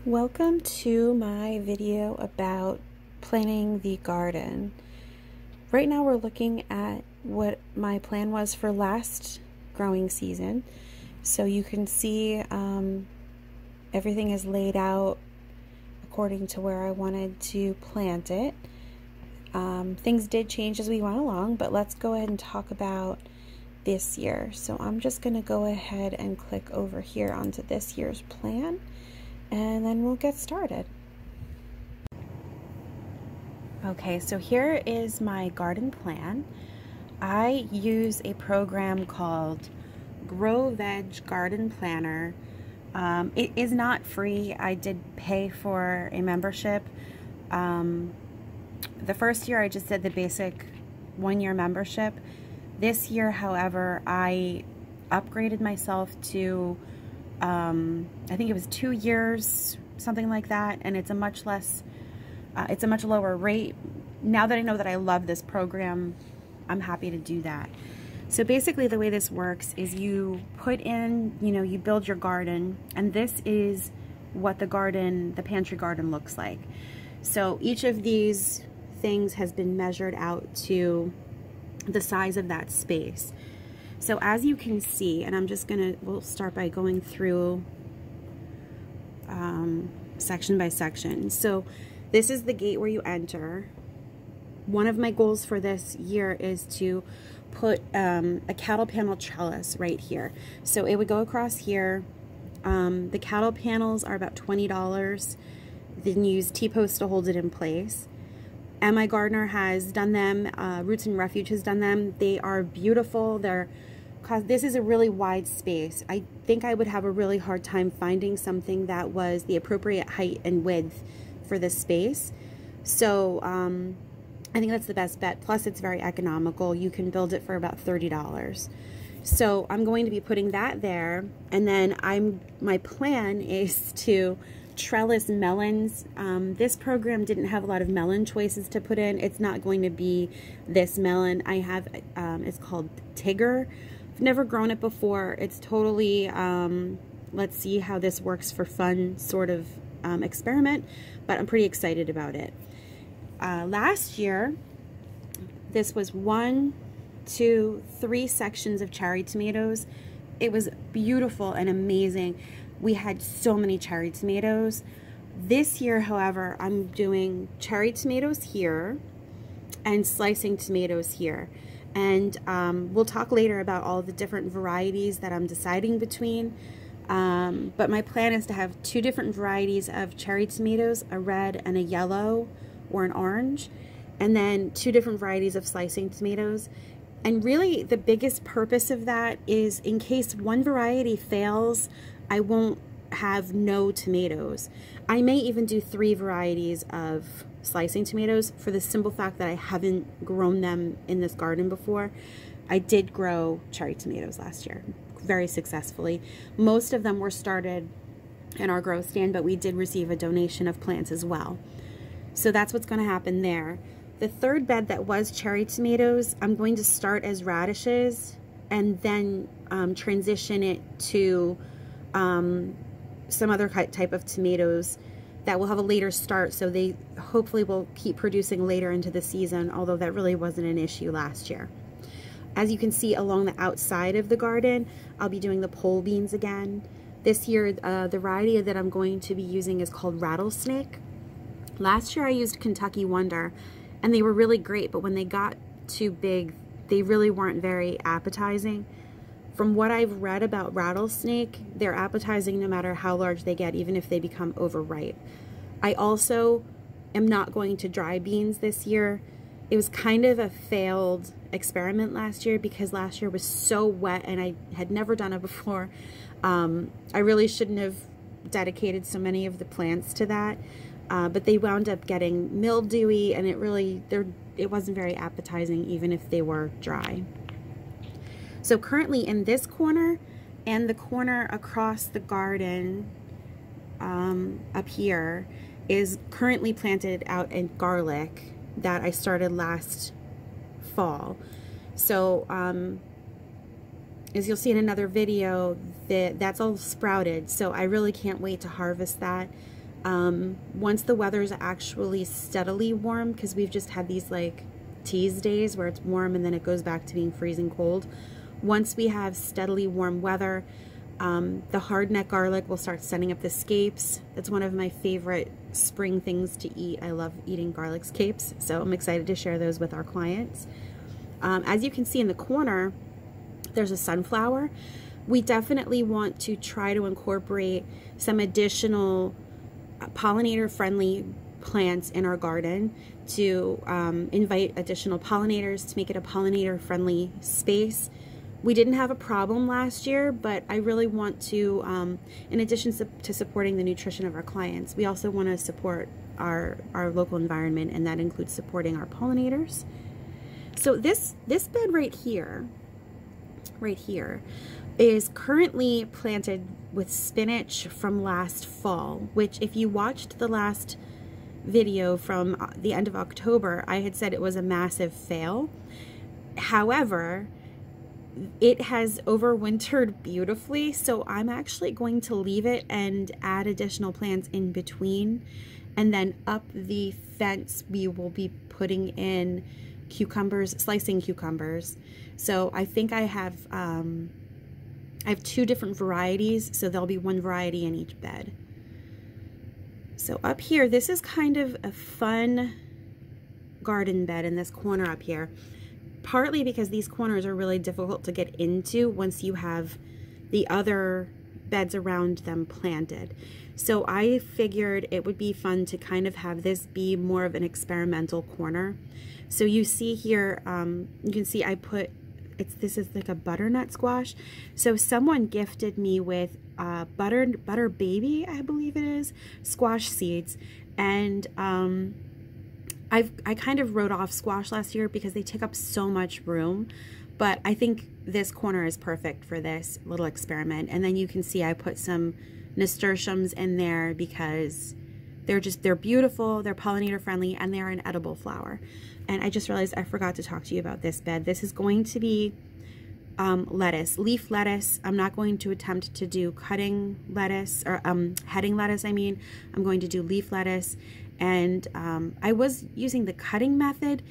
Welcome to my video about planting the garden. Right now we're looking at what my plan was for last growing season. So you can see everything is laid out according to where I wanted to plant it. Things did change as we went along, but let's go ahead and talk about this year. So I'm just going to go ahead and click over here onto this year's plan, and then we'll get started. Okay, so here is my garden plan. I use a program called Grow Veg Garden Planner. It is not free. I did pay for a membership. The first year I just did the basic one-year membership. This year, however, I upgraded myself to I think it was 2 years, something like that, and it's a much lower rate. Now that I know that I love this program, I'm happy to do that. So basically the way this works is you put in, you build your garden, and this is what the pantry garden looks like. So each of these things has been measured out to the size of that space. So as you can see, and we'll start by going through section by section. So this is the gate where you enter. One of my goals for this year is to put a cattle panel trellis right here. So it would go across here. The cattle panels are about $20. Then you use T-posts to hold it in place. And my gardener has done them. Roots and Refuge has done them. They are beautiful. This is a really wide space. I think I would have a really hard time finding something that was the appropriate height and width for this space. So I think that's the best bet. Plus it's very economical. You can build it for about $30. So I'm going to be putting that there. And then my plan is to trellis melons. This program didn't have a lot of melon choices to put in. It's not going to be this melon. I have, it's called Tigger. I've never grown it before. It's totally, let's see how this works for fun sort of experiment, but I'm pretty excited about it. Last year, this was 1, 2, 3 sections of cherry tomatoes. It was beautiful and amazing. We had so many cherry tomatoes. This year, however, I'm doing cherry tomatoes here and slicing tomatoes here. And we'll talk later about all the different varieties that I'm deciding between. But my plan is to have 2 different varieties of cherry tomatoes, a red and a yellow or an orange, and then 2 different varieties of slicing tomatoes. And really the biggest purpose of that is in case one variety fails, I won't have no tomatoes. I may even do 3 varieties of slicing tomatoes for the simple fact that I haven't grown them in this garden before. I did grow cherry tomatoes last year very successfully. Most of them were started in our grow stand, but we did receive a donation of plants as well. So that's what's going to happen there. The third bed that was cherry tomatoes, I'm going to start as radishes and then transition it to some other type of tomatoes that will have a later start, so they hopefully will keep producing later into the season, although that really wasn't an issue last year. As you can see along the outside of the garden, I'll be doing the pole beans again. This year, the variety that I'm going to be using is called Rattlesnake. Last year I used Kentucky Wonder, and they were really great, but when they got too big, they really weren't very appetizing. From what I've read about Rattlesnake, they're appetizing no matter how large they get, even if they become overripe. I also am not going to dry beans this year. It was kind of a failed experiment last year because last year was so wet and I had never done it before. I really shouldn't have dedicated so many of the plants to that, but they wound up getting mildewy, and it wasn't very appetizing even if they were dry. So currently in this corner and the corner across the garden up here is currently planted out in garlic that I started last fall. So as you'll see in another video, that's all sprouted, so I really can't wait to harvest that. Once the weather's actually steadily warm, because we've just had these like tease days where it's warm and then it goes back to being freezing cold. Once we have steadily warm weather, the hardneck garlic will start sending up the scapes. That's one of my favorite spring things to eat. I love eating garlic scapes, so I'm excited to share those with our clients. As you can see in the corner, there's a sunflower. We definitely want to try to incorporate some additional pollinator-friendly plants in our garden to invite additional pollinators, to make it a pollinator-friendly space. We didn't have a problem last year, but I really want to, in addition to supporting the nutrition of our clients, we also want to support our local environment, and that includes supporting our pollinators. So this bed right here, is currently planted with spinach from last fall, which if you watched the last video from the end of October, I had said it was a massive fail. However, it has overwintered beautifully, so I'm actually going to leave it and add additional plants in between, and then up the fence we will be putting in cucumbers, slicing cucumbers. So I think I have two different varieties, so there'll be one variety in each bed. So up here, this is kind of a fun garden bed in this corner up here, partly because these corners are really difficult to get into once you have the other beds around them planted. So I figured it would be fun to kind of have this be more of an experimental corner. So you see here, you can see I put, this is like a butternut squash. So someone gifted me with butter baby, I believe it is, squash seeds. And I kind of wrote off squash last year because they take up so much room, but I think this corner is perfect for this little experiment. And then you can see I put some nasturtiums in there because they're beautiful, they're pollinator friendly, and they're an edible flower. And I just realized I forgot to talk to you about this bed. This is going to be lettuce, leaf lettuce. I'm not going to attempt to do cutting lettuce, or heading lettuce, I mean. I'm going to do leaf lettuce. And I was using the cutting method,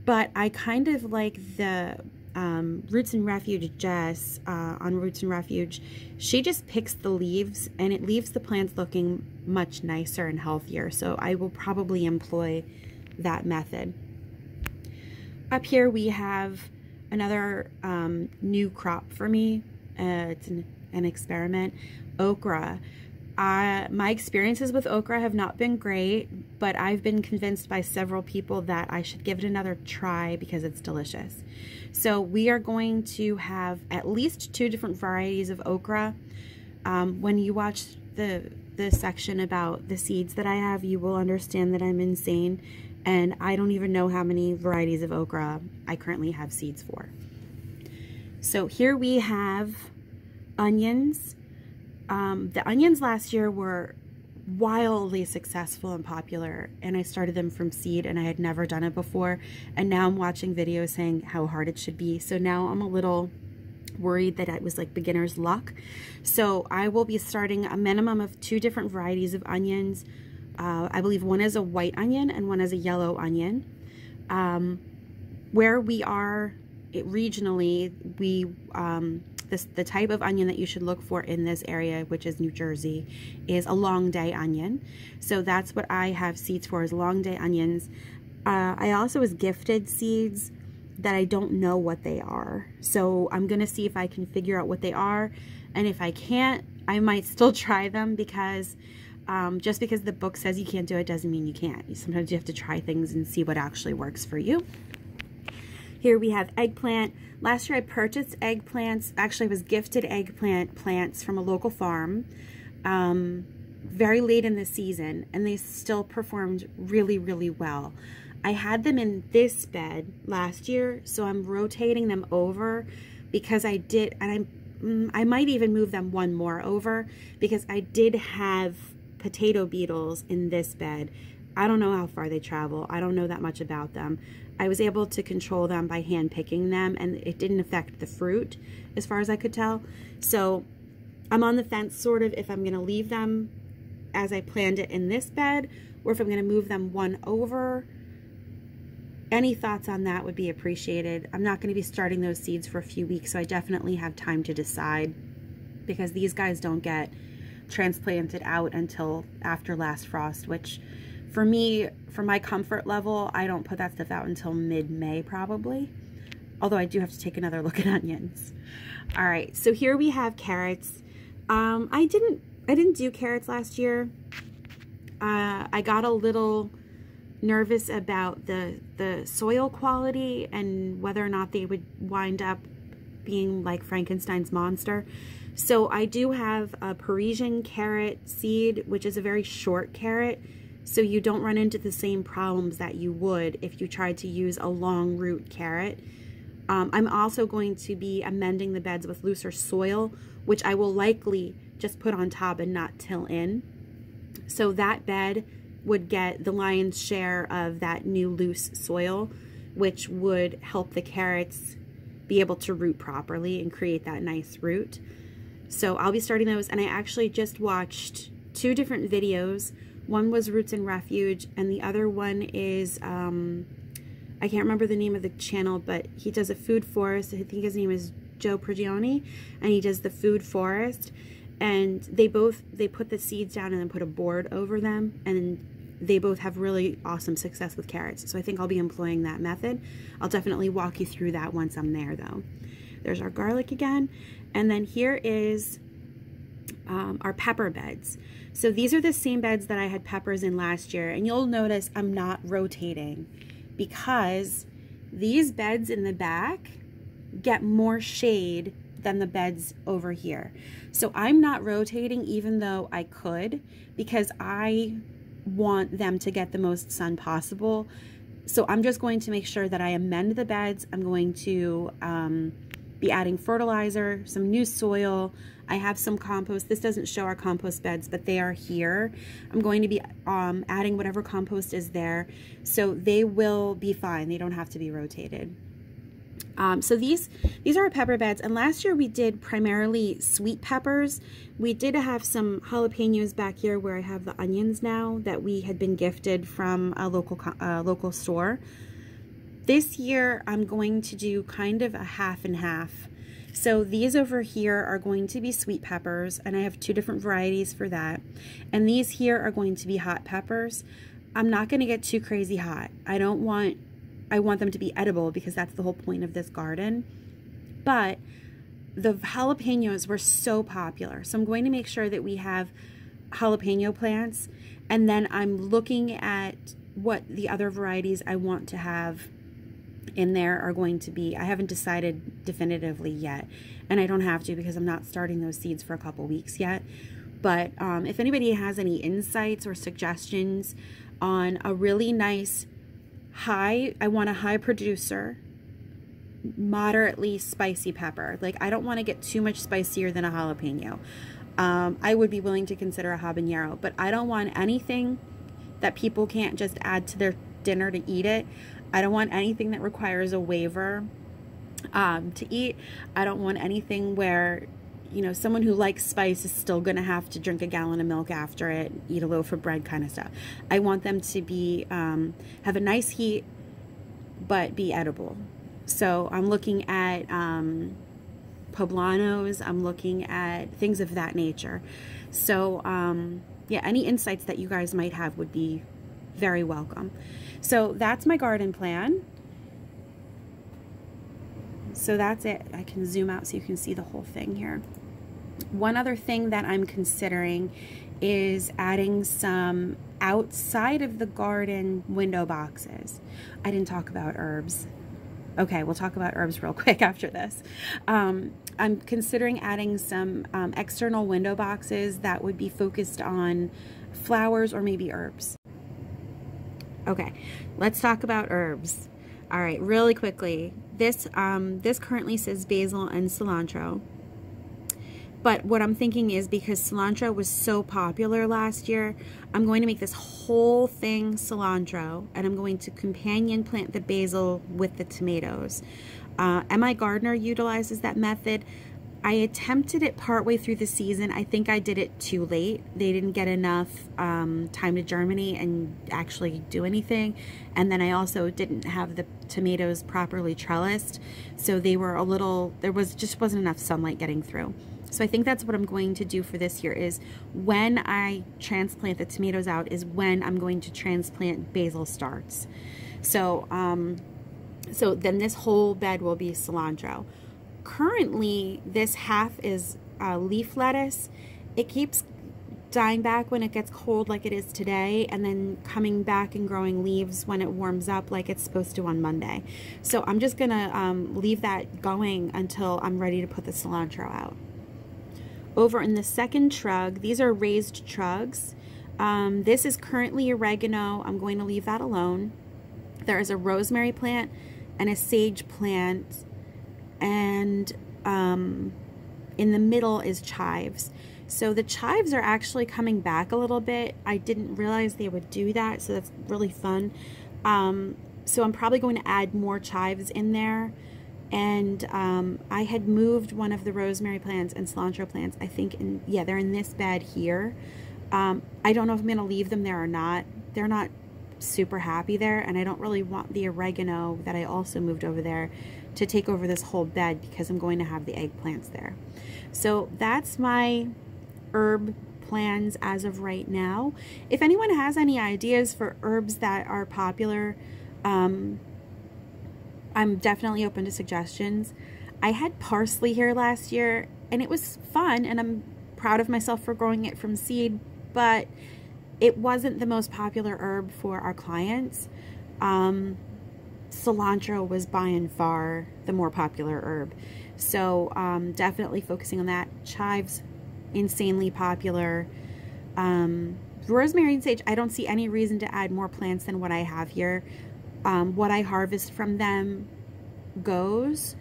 but I kind of like the Roots and Refuge Jess on Roots and Refuge. She just picks the leaves and it leaves the plants looking much nicer and healthier. So I will probably employ that method. Up here we have another new crop for me. It's an experiment, okra. My experiences with okra have not been great, but I've been convinced by several people that I should give it another try because it's delicious. So we are going to have at least 2 different varieties of okra. When you watch the section about the seeds that I have, you will understand that I'm insane, and I don't even know how many varieties of okra I currently have seeds for. So here we have onions. The onions last year were wildly successful and popular, and I started them from seed, and I had never done it before, and now I'm watching videos saying how hard it should be. So now I'm a little worried that it was like beginner's luck. So I will be starting a minimum of 2 different varieties of onions. I believe one is a white onion and one is a yellow onion. Where we are regionally, the type of onion that you should look for in this area, which is New Jersey, is a long day onion. So that's what I have seeds for, is long day onions. I also was gifted seeds that I don't know what they are. So I'm gonna see if I can figure out what they are. And if I can't, I might still try them, because just because the book says you can't do it doesn't mean you can't. Sometimes you have to try things and see what actually works for you. Here we have eggplant. Last year I purchased eggplants. Actually, I was gifted eggplant plants from a local farm very late in the season, and they still performed really, really well. I had them in this bed last year, so I'm rotating them over because I did, and I might even move them one more over because I did have potato beetles in this bed. I don't know how far they travel. I don't know that much about them. I was able to control them by hand picking them, and it didn't affect the fruit as far as I could tell. So I'm on the fence sort of if I'm going to leave them as I planned it in this bed, or if I'm going to move them one over. Any thoughts on that would be appreciated. I'm not going to be starting those seeds for a few weeks, so I definitely have time to decide, because these guys don't get transplanted out until after last frost, which for me, for my comfort level, I don't put that stuff out until mid-May probably. Although I do have to take another look at onions. All right, so here we have carrots. I didn't do carrots last year. I got a little nervous about the soil quality and whether or not they would wind up being like Frankenstein's monster. So I do have a Parisian carrot seed, which is a very short carrot, so you don't run into the same problems that you would if you tried to use a long root carrot. I'm also going to be amending the beds with looser soil, which I will likely just put on top and not till in. So that bed would get the lion's share of that new loose soil, which would help the carrots be able to root properly and create that nice root. So I'll be starting those, and I actually just watched 2 different videos. One was Roots and Refuge, and the other one is, I can't remember the name of the channel, but he does a food forest. I think his name is Joe Prigioni, and he does the food forest. And they put the seeds down and then put a board over them, and they both have really awesome success with carrots. So I think I'll be employing that method. I'll definitely walk you through that once I'm there though. There's our garlic again. And then here is our pepper beds. So these are the same beds that I had peppers in last year, and you'll notice I'm not rotating because these beds in the back get more shade than the beds over here. So I'm not rotating even though I could, because I want them to get the most sun possible. So I'm just going to make sure that I amend the beds. I'm going to be adding fertilizer, some new soil. I have some compost. This doesn't show our compost beds, but they are here. I'm going to be adding whatever compost is there, so they will be fine. They don't have to be rotated. So these are our pepper beds, and last year we did primarily sweet peppers. We did have some jalapenos back here where I have the onions now that we had been gifted from a local store. This year I'm going to do kind of a half and half. So these over here are going to be sweet peppers, and I have 2 different varieties for that. And these here are going to be hot peppers. I'm not going to get too crazy hot. I want them to be edible, because that's the whole point of this garden. But the jalapenos were so popular, so I'm going to make sure that we have jalapeno plants, and then I'm looking at what the other varieties I want to have in there are going to be. I haven't decided definitively yet, and I don't have to because I'm not starting those seeds for a couple weeks yet. But if anybody has any insights or suggestions on a really nice I want a high producer, moderately spicy pepper. Like, I don't want to get too much spicier than a jalapeno. I would be willing to consider a habanero, but I don't want anything that people can't just add to their dinner to eat it. I don't want anything that requires a waiver to eat. I don't want anything where, you know, someone who likes spice is still going to have to drink a gallon of milk after it, eat a loaf of bread kind of stuff. I want them to be, have a nice heat, but be edible. So I'm looking at poblanos. I'm looking at things of that nature. So yeah, any insights that you guys might have would be very welcome. So that's my garden plan. So that's it. I can zoom out so you can see the whole thing here. One other thing that I'm considering is adding some outside of the garden window boxes. I didn't talk about herbs. Okay, we'll talk about herbs real quick after this. I'm considering adding some external window boxes that would be focused on flowers or maybe herbs. Okay, let's talk about herbs. All right, really quickly. This currently says basil and cilantro. But what I'm thinking is, because cilantro was so popular last year, I'm going to make this whole thing cilantro, and I'm going to companion plant the basil with the tomatoes. MI Gardener utilizes that method. I attempted it partway through the season. I think I did it too late. They didn't get enough time to germinate and actually do anything. And then I also didn't have the tomatoes properly trellised. So they were a little, just wasn't enough sunlight getting through. So I think that's what I'm going to do for this year is when I transplant the tomatoes out is when I'm going to transplant basil starts. So, so then this whole bed will be cilantro. Currently, this half is leaf lettuce. It keeps dying back when it gets cold like it is today, and then coming back and growing leaves when it warms up like it's supposed to on Monday. So I'm just gonna leave that going until I'm ready to put the cilantro out. Over in the second trug, these are raised trugs. This is currently oregano. I'm going to leave that alone. There is a rosemary plant and a sage plant, and in the middle is chives. So the chives are actually coming back a little bit. I didn't realize they would do that, so that's really fun. So I'm probably going to add more chives in there. And I had moved one of the rosemary plants and cilantro plants, I think, yeah, they're in this bed here. I don't know if I'm going to leave them there or not. They're not super happy there, and I don't really want the oregano that I also moved over there to take over this whole bed because I'm going to have the eggplants there. So that's my herb plans as of right now. If anyone has any ideas for herbs that are popular, I'm definitely open to suggestions. I had parsley here last year and it was fun, and I'm proud of myself for growing it from seed, but it wasn't the most popular herb for our clients. Cilantro was by and far the more popular herb. So definitely focusing on that. Chives, insanely popular. Rosemary and sage, I don't see any reason to add more plants than what I have here. What I harvest from them goes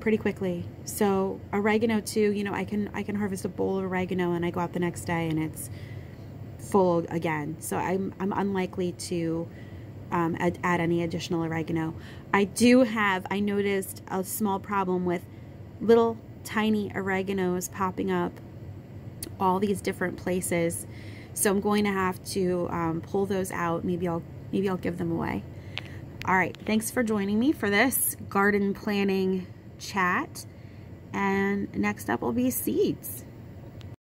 pretty quickly. So oregano too, you know, I can harvest a bowl of oregano and I go out the next day and it's full again. So I'm unlikely to add any additional oregano. I noticed a small problem with little tiny oreganos popping up all these different places. So I'm going to have to pull those out. Maybe I'll give them away. All right, thanks for joining me for this garden planning chat. And next up will be seeds.